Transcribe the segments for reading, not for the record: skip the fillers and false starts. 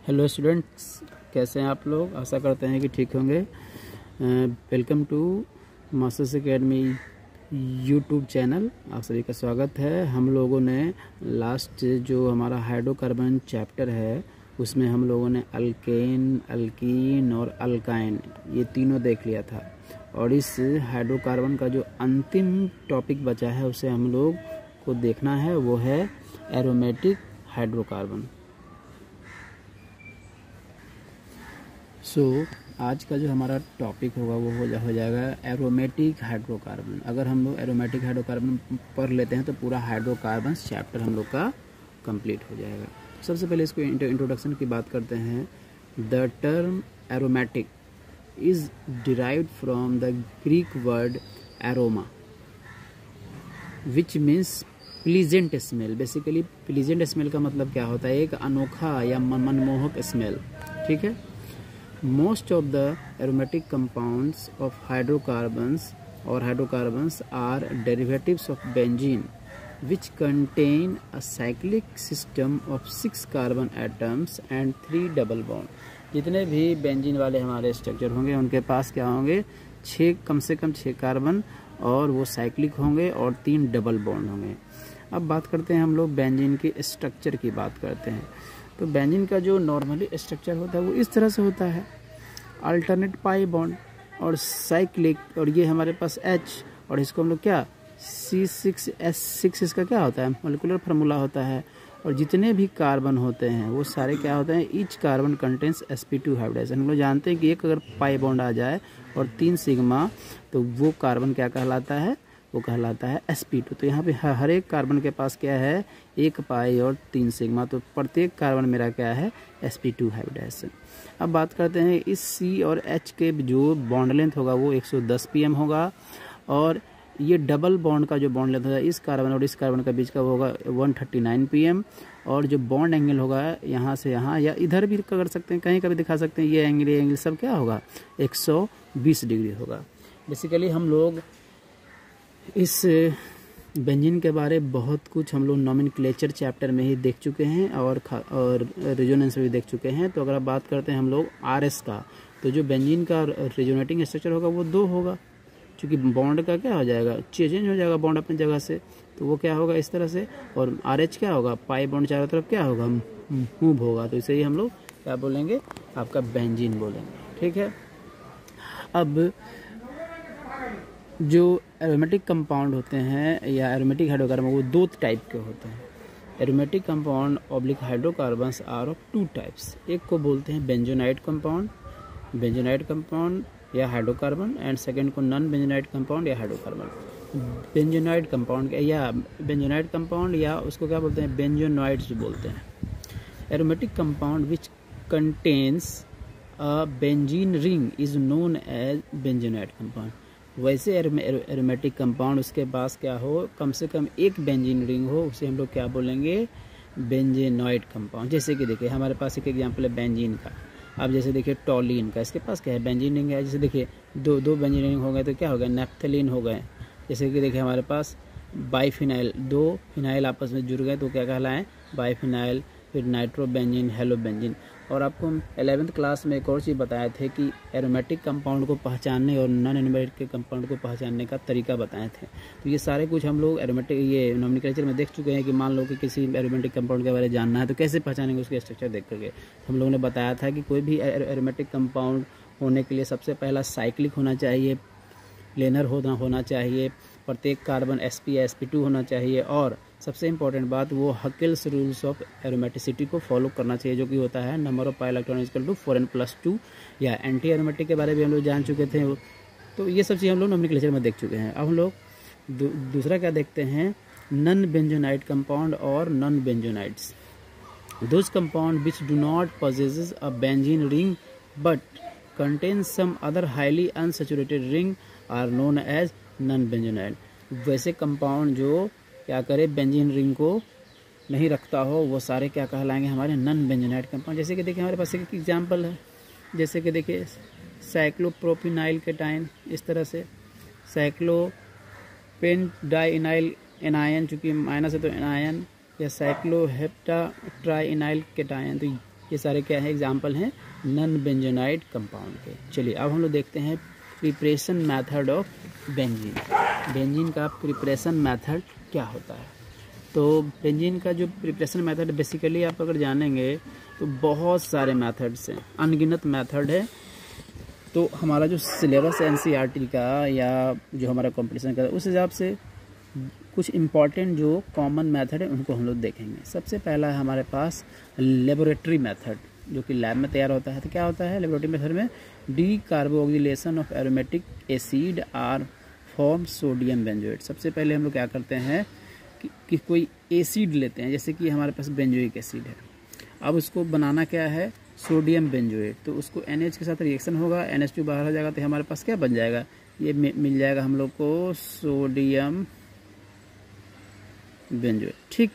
Hello students, कैसे हैं आप लोग। आशा करते हैं कि ठीक होंगे। Welcome to Masters Academy YouTube channel. आप सभी का स्वागत है। हम लोगों ने लास्ट जो हमारा हाइड्रोकार्बन चैप्टर है उसमें हम लोगों ने अल्केन, अल्कीन और अल्काइन ये तीनों देख लिया था, और इस हाइड्रोकार्बन का जो अंतिम टॉपिक बचा है उसे हम लोग को देखना है, वो है एरोमेटिक हाइड्रोकार्बन। आज का जो हमारा टॉपिक होगा वो हो जाएगा एरोमेटिक हाइड्रोकार्बन। अगर हम लोग एरोमेटिक हाइड्रोकार्बन पढ़ लेते हैं तो पूरा हाइड्रोकार्बन चैप्टर हम लोग का कंप्लीट हो जाएगा। सबसे पहले इसको इंट्रोडक्शन की बात करते हैं। The term aromatic is derived from the Greek word aroma which means pleasant smell. Basically pleasant smell का मतलब क्या होता है? एक अनोखा या मनमोहक स्मेल। ठीक है। Most of the aromatic compounds of hydrocarbons are derivatives of benzene, which contain a cyclic system of 6 carbon atoms and 3 double bond। जितने भी बेंजीन वाले हमारे स्ट्रक्चर होंगे उनके पास क्या होंगे? कम से कम 6 कार्बन, और वो साइक्लिक होंगे और 3 डबल बॉन्ड होंगे। अब बात करते हैं हम लोग बेंजीन के स्ट्रक्चर की बात करते हैं। तो बेंजीन का जो नॉर्मली स्ट्रक्चर होता है वो इस तरह से होता है, अल्टरनेट पाई बॉन्ड और साइक्लिक, और ये हमारे पास H, और इसको हम लोग क्या C6H6 इसका क्या होता है? मोलिकुलर फार्मूला होता है। और जितने भी कार्बन होते हैं वो सारे क्या होते हैं? Each carbon contains sp2 hybridisation. हम लोग जानते हैं कि एक अगर पाई बॉन्ड आ जाए और 3 सिग्मा, तो वो कार्बन क्या कहलाता है? वो कहलाता है sp2। तो यहाँ पे हर एक कार्बन के पास क्या है? एक पाई और 3 सिग्मा, तो प्रत्येक कार्बन मेरा क्या है? sp2 hybridisation. अब बात करते हैं इस C और H के जो बॉन्ड लेंथ होगा वो 110 pm होगा, और ये डबल बॉन्ड का जो बॉन्ड लेंथ होगा इस कार्बन और इस कार्बन का बीच का वो होगा 139 pm, और जो बॉन्ड एंगल होगा यहाँ से यहाँ या इधर भी कर सकते हैं, कहीं का भी दिखा सकते हैं, ये एंगल सब क्या होगा? 120 डिग्री होगा। बेसिकली हम लोग इस बेंजीन के बारे बहुत कुछ हम लोग नॉमेनक्लेचर चैप्टर में ही देख चुके हैं और रेजोनेंस में भी देख चुके हैं। तो अगर आप बात करते हैं हम लोग RS का, तो जो बेंजीन का रेजोनेटिंग स्ट्रक्चर होगा वो 2 होगा, क्योंकि बॉन्ड का क्या हो जाएगा? चेंज हो जाएगा बॉन्ड अपनी जगह से, तो वो क्या होगा? इस तरह से। और RH क्या होगा? पाई बॉन्ड चारों तरफ क्या होगा? मूव होगा। तो इसे ही हम लोग क्या बोलेंगे? आपका बेंजीन बोलेंगे। ठीक है। अब जो एरोमेटिक कंपाउंड होते हैं या एरोमेटिक हाइड्रोकार्बन, वो 2 टाइप के होते हैं। Aromatic compound oblique hydrocarbons are of 2 types. एक को बोलते हैं बेंजोनाइट कंपाउंड या हाइड्रोकार्बन, एंड सेकंड को नॉन बेंजोनाइट कंपाउंड या हाइड्रोकार्बन। बेंजोनाइट कंपाउंड या उसको क्या बोलते हैं? बेंजोनॉइड्स बोलते हैं। Aromatic compound which contains a benzene ring is known as benzenoid compound. वैसे एरोमेटिक कंपाउंड उसके पास क्या हो? कम से कम एक बेंजीन रिंग हो, उसे हम लोग क्या बोलेंगे? Benzenoid compound. जैसे कि देखिए हमारे पास एक एग्जांपल है बेंजीन का। अब जैसे देखिए टॉलिन का, इसके पास क्या है? बेंजीन रिंग है। जैसे देखिए दो बेंजीन रिंग हो गए तो क्या हो गया? नेप्थलीन हो गए। जैसे कि देखिए हमारे पास बाईफिनाइल, 2 फिनाइल आपस में जुड़ गए तो क्या कहलाएं? बाईफिनाइल। फिर नाइट्रोबेंजीन, हेलोबेंजीन। और आपको हम 11th क्लास में एक और चीज़ बताए थे कि एरोमेटिक कंपाउंड को पहचानने और नॉन एरोमेटिक कंपाउंड को पहचानने का तरीका बताए थे। तो ये सारे कुछ हम लोग ये नॉमेनक्लेचर में देख चुके हैं कि मान लो कि किसी एरोमेटिक कंपाउंड के बारे में जानना है तो कैसे पहचानेंगे? उसके स्ट्रक्चर देख करके हम लोगों ने बताया था कि कोई भी एरोमेटिक कंपाउंड होने के लिए सबसे पहला साइक्लिक होना चाहिए, प्लेनर होना चाहिए, प्रत्येक कार्बन sp या sp2 होना चाहिए, और सबसे इंपॉर्टेंट बात वो हकेल्स रूल्स ऑफ एरोमेटिसिटी को फॉलो करना चाहिए, जो कि होता है number of pi electron equal to 4n+2। या एंटी एरोमेटिक के बारे में हम लोग जान चुके थे। तो ये सब चीज़ हम लोग नॉमेनक्लेचर में देख चुके हैं। अब हम लोग दूसरा क्या देखते हैं? नॉन बेंजोनाइट कंपाउंड और non benzenoids. Those compound which do not possesses a benzene ring but contain some other highly unsaturated ring are known as non-benzonaide। वैसे कंपाउंड जो क्या करे? बेंजीन रिंग को नहीं रखता हो, वो सारे क्या कहलाएंगे? हमारे नॉन बेंजोनाइट कंपाउंड। जैसे कि देखिए हमारे पास एक एग्जांपल है, जैसे कि देखिए साइक्लोप्रोपिनाइल केटाइन, इस तरह से साइक्लोपेन डाइनाइल एनायन, चूँकि माइनस है तो एनायन, या साइक्लोहेप्टा ट्राइनाइल केटाइन। तो ये सारे क्या है, एग्जाम्पल हैं नॉन बेंजोनाइड कंपाउंड के। चलिए अब हम लोग देखते हैं preparation method of benzene. Benzene का प्रिपरेशन मेथड क्या होता है। तो बेंजीन का जो प्रिपरेशन मेथड बेसिकली आप अगर जानेंगे तो बहुत सारे मेथड्स हैं, अनगिनत मेथड है। तो हमारा जो सिलेबस है एनसीईआरटी का या जो हमारा कंपटीशन का, उस हिसाब से कुछ इम्पॉर्टेंट जो कॉमन मेथड है उनको हम लोग देखेंगे। सबसे पहला है हमारे पास लेबोरेटरी मेथड, जो कि लैब में तैयार होता है। तो क्या होता है लेबोरेटरी मेथड में, decarboxylation of aromatic acid are form sodium benzoate. सबसे पहले हम लोग क्या करते हैं कि कोई एसिड लेते हैं, जैसे कि हमारे पास बेंजोइक एसिड है। अब उसको बनाना क्या है, सोडियम बेंजोएट। तो उसको NH के साथ रिएक्शन होगा, NH2 बाहर हो जाएगा, तो हमारे पास क्या बन जाएगा, ये मिल जाएगा हम लोग को सोडियम बेंजोएट। ठीक,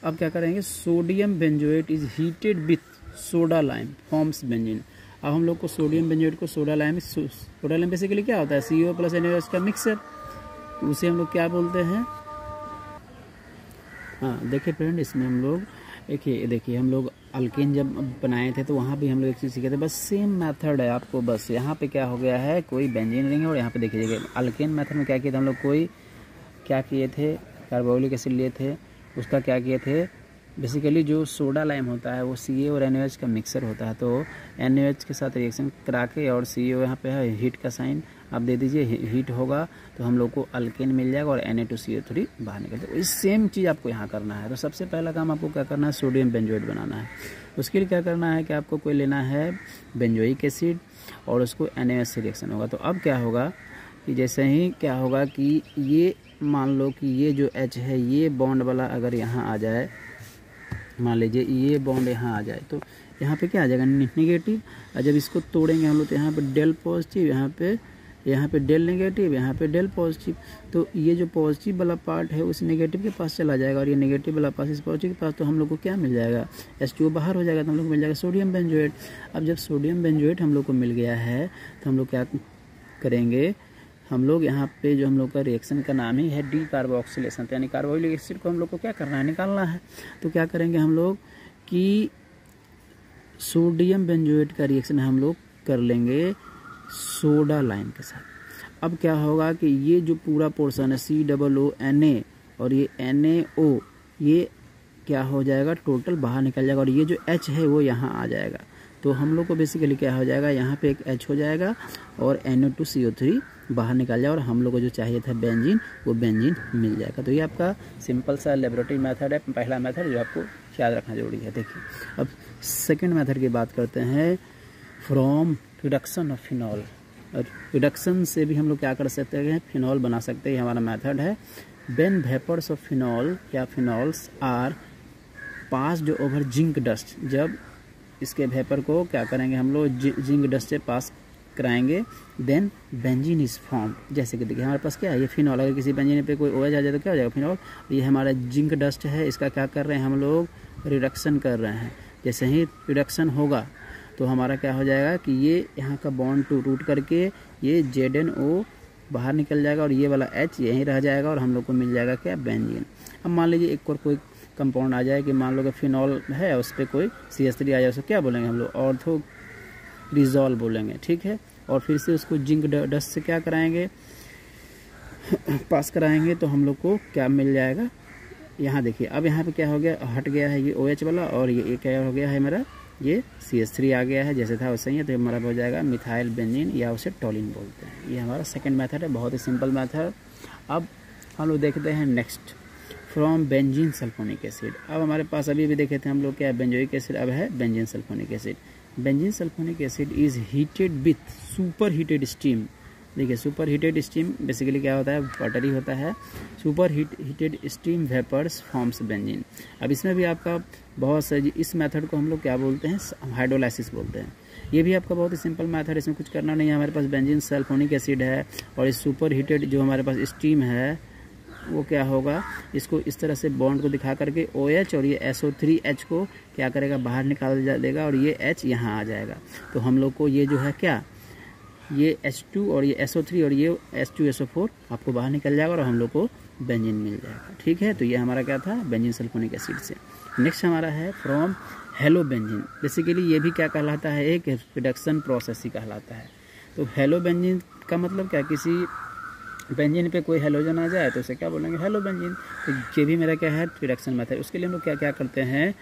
अब क्या करेंगे, sodium benzoate is heated with soda lime forms benzene. अब हम लोग को सोडियम बेंजोएट को सोडा लाइम बेसिकली क्या होता है, CO प्लस NaOH का मिक्सर, उसे हम लोग क्या बोलते हैं। हाँ देखिए फ्रेंड, इसमें हम लोग देखिए हम लोग अल्केन जब बनाए थे तो वहाँ भी हम लोग एक चीज़ सीखे थे, बस सेम मेथड है आपको। बस यहाँ पे क्या हो गया है, कोई बेंजीन लेंगे और यहाँ पे देखिए अल्केन मेथड में क्या किए थे हम लोग, क्या किए थे, कार्बोक्सिलिक एसिड लिए थे, उसका क्या किए थे, बेसिकली जो सोडा लाइम होता है वो CA और NaOH का मिक्सर होता है। तो NaOH के साथ रिएक्शन करा के, और CO यहाँ पे है हीट का साइन आप दे दीजिए, हीट होगा तो हम लोग को अल्केन मिल जाएगा और Na2CO3 बाहर निकलते हैं। इस सेम चीज़ आपको यहाँ करना है। तो सबसे पहला काम आपको क्या करना है, सोडियम बेंजोएट बनाना है। उसके लिए क्या करना है कि आपको कोई लेना है बेंजोइक एसिड और उसको NaOH से रिएक्शन होगा। तो अब क्या होगा कि जैसे ही क्या होगा कि ये मान लो कि ये जो H है, ये बॉन्ड वाला अगर यहाँ आ जाए, मान लीजिए ये बॉन्ड यहाँ आ जाए, तो यहाँ पे क्या आ जाएगा, नेगेटिव। और जब इसको तोड़ेंगे हम लोग तो यहाँ पे डेल पॉजिटिव, यहाँ पे डेल नेगेटिव, यहाँ पे डेल पॉजिटिव। तो ये जो पॉजिटिव वाला पार्ट है उस नेगेटिव के पास चला जाएगा और ये नेगेटिव वाला पास इस पॉजिटिव के पास, तो हम लोग को क्या मिल जाएगा, H2O बाहर हो जाएगा, तो हम लोग को मिल जाएगा सोडियम बेंजोएट। अब जब सोडियम बेंजोएट हम लोग को मिल गया है तो हम लोग क्या करेंगे, हम लोग यहाँ पे जो हम लोग का रिएक्शन का नाम ही है डी कार्बोक्सिलेशन, तो यानी कार्बोक्सिलिक एसिड को हम लोग को क्या करना है, निकालना है। तो क्या करेंगे हम लोग कि सोडियम बेंजोएट का रिएक्शन हम लोग कर लेंगे सोडा लाइम के साथ। अब क्या होगा कि ये जो पूरा पोर्शन है COONA और ये NaO, ये क्या हो जाएगा, टोटल बाहर निकल जाएगा और ये जो H है वो यहाँ आ जाएगा। तो हम लोग को बेसिकली क्या हो जाएगा, यहाँ पे एक H हो जाएगा और Na2CO3 बाहर निकल जाए और हम लोग को जो चाहिए था बेंजीन, वो बेंजीन मिल जाएगा। तो ये आपका सिंपल सा लेबोरेटरी मेथड है, पहला मेथड जो आपको याद रखना जरूरी है। देखिए अब सेकंड मेथड की बात करते हैं, फ्रॉम रिडक्शन ऑफ फिनॉल। और रिडक्शन से भी हम लोग क्या कर सकते हैं, फिनॉल बना सकते हैं, ये हमारा मेथड है। व्हेन वेपर्स ऑफ फिनॉल या phenols are passed over zinc dust, जब इसके वेपर को क्या करेंगे हम लोग, जिंक डस्ट से पास कराएंगे, देन बेंजीन इज फॉर्म। जैसे कि देखिए हमारे पास क्या है, ये फिनॉल, अगर किसी बेंजीन पे कोई OH आ जाए तो क्या हो जाएगा, फिनॉल। ये हमारा जिंक डस्ट है, इसका क्या कर रहे हैं हम लोग, रिडक्शन कर रहे हैं। जैसे ही रिडक्शन होगा तो हमारा क्या हो जाएगा कि ये यहाँ का बॉन्ड टूट करके ये ZnO बाहर निकल जाएगा और ये वाला H यहीं रह जाएगा और हम लोग को मिल जाएगा क्या, बेंजीन। अब मान लीजिए एक और कोई कंपाउंड आ जाए कि मान लो कि फिनॉल है, उस पर कोई CH3 आ जाए, उसको क्या बोलेंगे हम लोग, ऑर्थो रिजॉल्व बोलेंगे, ठीक है। और फिर से उसको जिंक डस्ट से क्या कराएंगे, पास कराएंगे, तो हम लोग को क्या मिल जाएगा, यहाँ देखिए अब यहाँ पे क्या हो गया, हट गया है ये OH वाला और ये क्या हो गया है मेरा, ये CH3 आ गया है, जैसे था वैसे ही है, तो हमारा हो जाएगा मिथाइल बेंजीन या उसे टोलिन बोलते हैं। ये हमारा सेकंड मेथड है, बहुत ही सिंपल मेथड। अब हम लोग देखते हैं next, from benzene sulphonic acid. अब हमारे पास अभी भी देखे थे हम लोग क्या, बेंजोइक एसिड, अब है benzene sulphonic acid. Benzene sulphonic acid is heated with super heated steam. देखिए सुपर हीटेड स्टीम बेसिकली क्या होता है, वाटरी होता है। Super heated steam vapours forms benzene. अब इसमें भी आपका बहुत सारी, इस मेथड को हम लोग क्या बोलते हैं, हाइड्रोलाइसिस बोलते हैं। ये भी आपका बहुत ही सिंपल मेथड है, इसमें कुछ करना नहीं है। हमारे पास बेंजीन सल्फोनिक एसिड है और इस सुपर हीटेड जो हमारे पास स्टीम है वो क्या होगा, इसको इस तरह से बॉन्ड को दिखा करके OH और ये SO3H को क्या करेगा, बाहर निकाल देगा और ये H यहाँ आ जाएगा। तो हम लोग को ये जो है क्या, ये H2 और ये SO3 और ये H2SO4 आपको बाहर निकल जाएगा और हम लोग को बेंजीन मिल जाएगा, ठीक है। तो ये हमारा क्या था, बेंजीन सल्फोनिक एसिड से। नेक्स्ट हमारा है फ्रॉम हेलो बेंजीन। बेसिकली ये भी क्या कहलाता है, एक रिडक्शन प्रोसेस ही कहलाता है। तो हेलो बेंजीन का मतलब क्या, किसी बेंजीन पे कोई हेलोजन आ जाए तो उसे क्या बोलेंगे, हेलो बेंजीन। तो ये भी मेरा क्या है, रिडक्शन मेथड। उसके लिए हम लोग क्या क्या करते हैं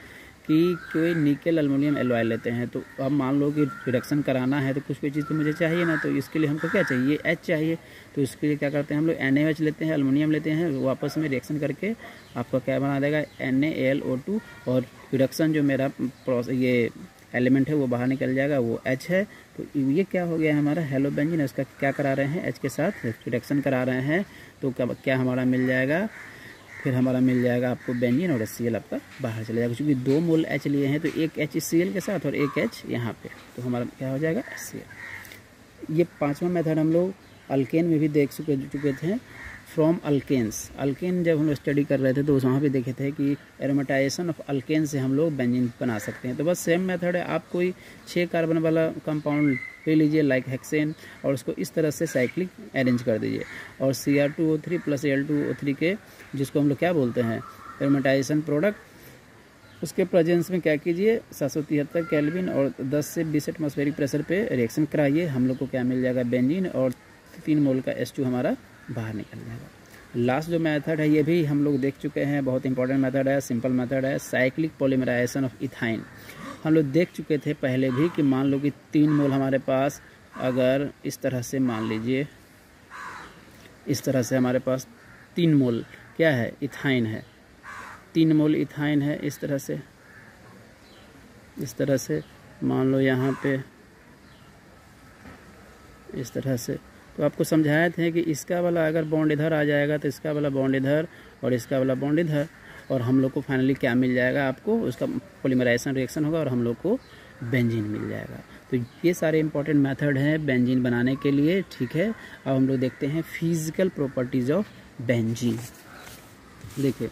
कि कोई निकल एल्युमिनियम एलॉय लेते हैं। तो अब मान लो कि रिडक्शन कराना है तो कुछ कोई चीज़ तो मुझे चाहिए ना, तो इसके लिए हमको क्या चाहिए, एच चाहिए। तो इसके लिए क्या करते हैं हम लोग, NaOH लेते हैं, एल्युमिनियम लेते हैं, वापस में रिएक्शन करके आपका क्या बना देगा, NaAlO2, और रिडक्शन जो मेरा ये एलिमेंट है वो बाहर निकल जाएगा, वो H है। तो ये क्या हो गया हमारा हेलो बेंजीन। उसका क्या करा रहे हैं, H के साथ रिडक्शन करा रहे हैं। तो क्या हमारा मिल जाएगा, फिर हमारा मिल जाएगा आपको बेंजीन, और HCl आपका बाहर चला जाएगा। क्योंकि 2 मोल H लिए हैं तो एक H HCl के साथ और एक H यहाँ पे, तो हमारा क्या हो जाएगा, HCl। ये 5वां मेथड हम लोग अल्केन में भी देख चुके थे, फ्रॉम अल्केन्स। अल्केन जब हम लोग स्टडी कर रहे थे तो वहाँ पे देखे थे कि एरोमेटाइजेशन ऑफ अल्केन से हम लोग बेंजीन बना सकते हैं। तो बस सेम मेथड है, आप कोई 6 कार्बन वाला कंपाउंड ले लीजिए लाइक हेक्सेन, और उसको इस तरह से साइक्लिक अरेंज कर दीजिए, और Cr2O3 + Al2O3 के, जिसको हम लोग क्या बोलते हैं, एरोमेटाइजेशन प्रोडक्ट, उसके प्रेजेंस में क्या कीजिए, 773 केल्विन और 10 से 20 एटमॉस्फेरिक प्रेशर पे रिएक्शन कराइए। हम लोग को क्या मिल जाएगा, बेंजीन, और 3 मोल का H2 हमारा बाहर निकल जाएगा। लास्ट जो मेथड है ये भी हम लोग देख चुके हैं, बहुत इंपॉर्टेंट मेथड है, सिंपल मेथड है, साइक्लिक पॉलीमराइजेशन ऑफ इथाइन। हम लोग देख चुके थे पहले भी कि मान लो कि 3 मोल हमारे पास, अगर इस तरह से मान लीजिए, इस तरह से हमारे पास 3 मोल क्या है, इथाइन है, 3 मोल इथाइन है, इस तरह से मान लो यहाँ पे इस तरह से। तो आपको समझाए थे कि इसका वाला अगर बॉन्ड इधर आ जाएगा तो इसका वाला बॉन्ड इधर और इसका वाला बॉन्ड इधर, और हम लोग को फाइनली क्या मिल जाएगा, आपको उसका पॉलीमराइजेशन रिएक्शन होगा और हम लोग को बेंजीन मिल जाएगा। तो ये सारे इंपॉर्टेंट मेथड हैं बेंजीन बनाने के लिए, ठीक है। अब हम लोग देखते हैं फिजिकल प्रॉपर्टीज़ ऑफ बेंजीन। देखिए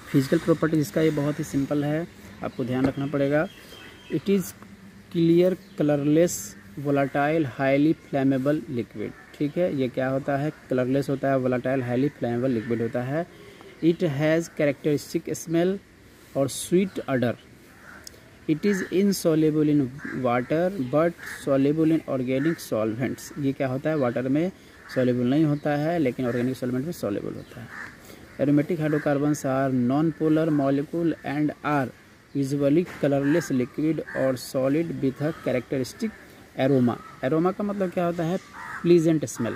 फिजिकल प्रॉपर्टीज इसका ये बहुत ही सिंपल है, आपको ध्यान रखना पड़ेगा। It is clear, colourless, volatile, highly flammable liquid. ठीक है, ये क्या होता है, कलरलेस होता है, वोलाटाइल, हाईली फ्लेमेबल लिक्विड होता है। इट हैज़ कैरेक्टरिस्टिक स्मेल और sweet order. It is insoluble in water but soluble in organic solvents. ये क्या होता है, वाटर में सॉल्युबल नहीं होता है लेकिन ऑर्गेनिक सॉल्वेंट में सॉल्युबल होता है। Aromatic hydrocarbons are non polar molecule and are usually colourless liquid और solid with a characteristic aroma. Aroma का मतलब क्या होता है, pleasant smell.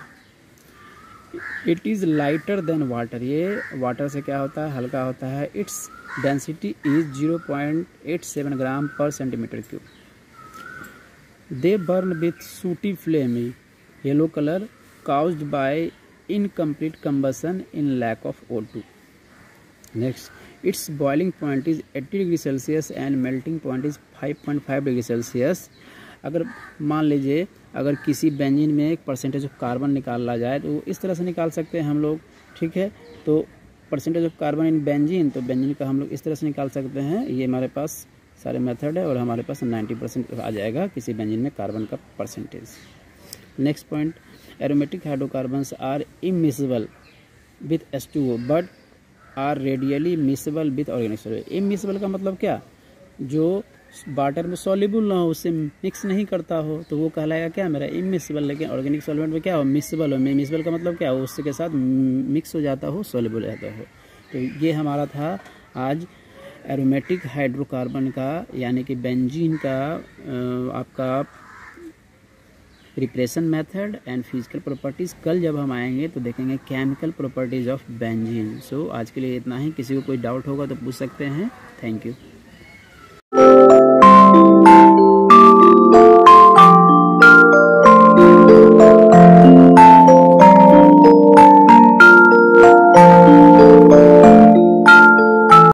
It is lighter than water. ये वाटर से क्या होता है, हल्का होता है। इट्स डेंसिटी इज 0.87 ग्राम पर centimetre cube. They burn with सूटी flame, yellow colour, caused by incomplete combustion in lack of O2. Next, its boiling point is 80 degree Celsius and melting point is 5.5 degree Celsius. अगर मान लीजिए अगर किसी benzene में एक percentage of carbon निकाला जाए तो इस तरह से निकाल सकते हैं हम लोग, ठीक है। तो percentage of carbon in benzene, तो बेंजीन का हम लोग इस तरह से निकाल सकते हैं। ये हमारे पास सारे मेथड है और हमारे पास 90% आ जाएगा किसी बेंजीन में कार्बन का percentage. Next point, aromatic hydrocarbons are immiscible with H2O but are readily miscible with organic solvent. Immiscible का मतलब क्या, जो वाटर में सॉल्युबल ना हो, उससे मिक्स नहीं करता हो, तो वो कहलाएगा क्या, मेरा इमिसिबल। लेकिन ऑर्गेनिक सॉल्वेंट में क्या हो, मिसिबल हो। मिसिबल का मतलब क्या हो, उसके साथ मिक्स हो जाता हो, सॉल्युबल रहता हो। तो ये हमारा था आज एरोमेटिक हाइड्रोकार्बन का यानी कि बेंजीन का आपका repression method and physical properties. कल जब हम आएंगे तो देखेंगे केमिकल प्रॉपर्टीज़ ऑफ बेंजीन। सो आज के लिए इतना ही। किसी को कोई डाउट होगा तो पूछ सकते हैं। Thank you.